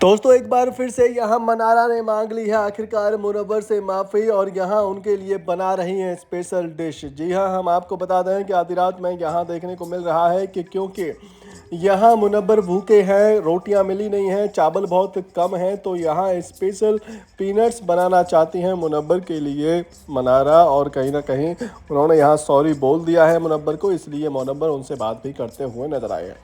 दोस्तों एक बार फिर से यहाँ मनारा ने मांग ली है आखिरकार मुनव्वर से माफ़ी और यहाँ उनके लिए बना रही हैं स्पेशल डिश। जी हाँ, हम आपको बता दें कि आधी रात में यहाँ देखने को मिल रहा है कि क्योंकि यहाँ मुनव्वर भूखे हैं, रोटियाँ मिली नहीं हैं, चावल बहुत कम है, तो यहाँ स्पेशल पीनट्स बनाना चाहती हैं मुनव्वर के लिए मनारा। और कहीं ना कहीं उन्होंने यहाँ सॉरी बोल दिया है मुनव्वर को, इसलिए मुनव्वर उनसे बात भी करते हुए नजर आए हैं।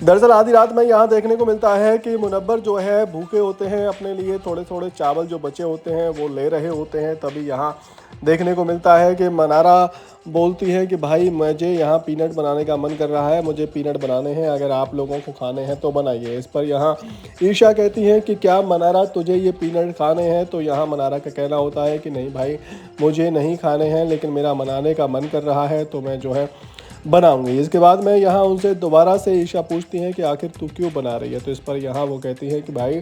दरअसल आधी रात में यहाँ देखने को मिलता है कि मुनव्वर जो है भूखे होते हैं, अपने लिए थोड़े थोड़े चावल जो बचे होते हैं वो ले रहे होते हैं। तभी यहाँ देखने को मिलता है कि मनारा बोलती है कि भाई मुझे यहाँ पीनट बनाने का मन कर रहा है, मुझे पीनट बनाने हैं, अगर आप लोगों को खाने हैं तो बनाइए। इस पर यहाँ ईशा कहती है कि क्या मनारा तुझे ये पीनट खाने हैं? तो यहाँ मनारा का कहना होता है कि नहीं भाई, मुझे नहीं खाने हैं, लेकिन मेरा बनाने का मन कर रहा है तो मैं जो है बनाऊंगी। इसके बाद में यहाँ उनसे दोबारा से ईशा पूछती हैं कि आखिर तू क्यों बना रही है? तो इस पर यहाँ वो कहती है कि भाई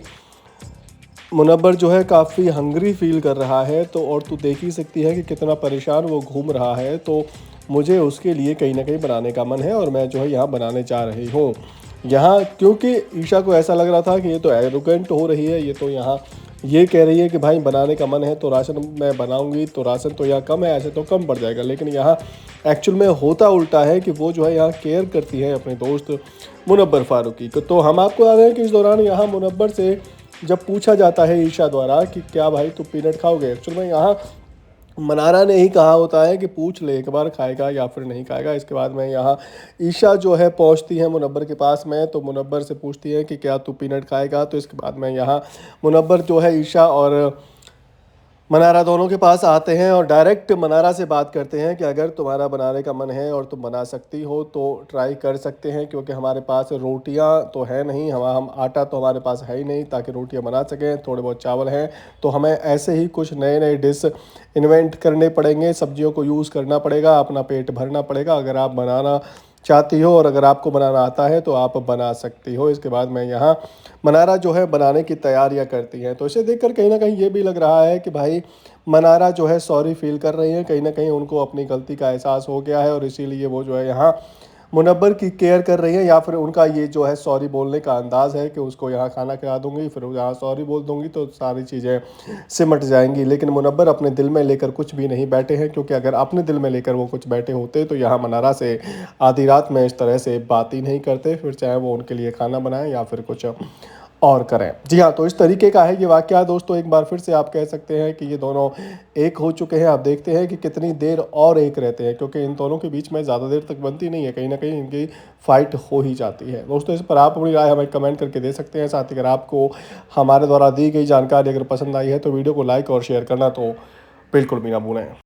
मुनव्वर जो है काफ़ी हंग्री फील कर रहा है, तो और तू देख ही सकती है कि कितना परेशान वो घूम रहा है, तो मुझे उसके लिए कहीं ना कहीं बनाने का मन है और मैं जो है यहाँ बनाने जा रही हूँ। यहाँ क्योंकि ईशा को ऐसा लग रहा था कि ये तो एरोगेंट हो रही है, ये तो यहाँ ये कह रही है कि भाई बनाने का मन है तो राशन मैं बनाऊंगी, तो राशन तो यहाँ कम है, ऐसे तो कम पड़ जाएगा। लेकिन यहाँ एक्चुअल में होता उल्टा है कि वो जो है यहाँ केयर करती है अपने दोस्त मुनव्वर फारूकी को। तो हम आपको बता रहे हैं कि इस दौरान यहाँ मुनव्वर से जब पूछा जाता है ईशा द्वारा कि क्या भाई तू पीनट खाओगे, एक्चुअल में यहाँ मनारा ने ही कहा होता है कि पूछ ले एक बार खाएगा या फिर नहीं खाएगा। इसके बाद में यहाँ ईशा जो है पहुँचती है मुनव्वर के पास में, तो मुनव्वर से पूछती है कि क्या तू पीनट खाएगा। तो इसके बाद में यहाँ मुनव्वर जो है ईशा और मनारा दोनों के पास आते हैं और डायरेक्ट मनारा से बात करते हैं कि अगर तुम्हारा बनाने का मन है और तुम बना सकती हो तो ट्राई कर सकते हैं, क्योंकि हमारे पास रोटियां तो है नहीं, हम आटा तो हमारे पास है ही नहीं ताकि रोटियां बना सकें, थोड़े बहुत चावल हैं, तो हमें ऐसे ही कुछ नए नए डिश इन्वेंट करने पड़ेंगे, सब्जियों को यूज़ करना पड़ेगा, अपना पेट भरना पड़ेगा। अगर आप बनाना चाहती हो और अगर आपको बनाना आता है तो आप बना सकती हो। इसके बाद में यहाँ मनारा जो है बनाने की तैयारियां करती हैं। तो इसे देखकर कहीं ना कहीं ये भी लग रहा है कि भाई मनारा जो है सॉरी फील कर रही है, कहीं ना कहीं उनको अपनी गलती का एहसास हो गया है और इसीलिए वो जो है यहाँ मुनव्वर की केयर कर रही है, या फिर उनका ये जो है सॉरी बोलने का अंदाज़ है कि उसको यहाँ खाना खिला दूंगी, फिर यहाँ सॉरी बोल दूंगी तो सारी चीज़ें सिमट जाएंगी। लेकिन मुनव्वर अपने दिल में लेकर कुछ भी नहीं बैठे हैं, क्योंकि अगर अपने दिल में लेकर वो कुछ बैठे होते तो यहाँ मनारा से आधी रात में इस तरह से बात ही नहीं करते, फिर चाहे वो उनके लिए खाना बनाएं या फिर कुछ और करें। जी हाँ, तो इस तरीके का है ये वाकया दोस्तों। एक बार फिर से आप कह सकते हैं कि ये दोनों एक हो चुके हैं। आप देखते हैं कि कितनी देर और एक रहते हैं, क्योंकि इन दोनों के बीच में ज़्यादा देर तक बनती नहीं है, कहीं ना कहीं इनकी फाइट हो ही जाती है। दोस्तों इस पर आप अपनी राय हमें कमेंट करके दे सकते हैं। साथ ही अगर आपको हमारे द्वारा दी गई जानकारी अगर पसंद आई है तो वीडियो को लाइक और शेयर करना तो बिल्कुल भी ना भूलें।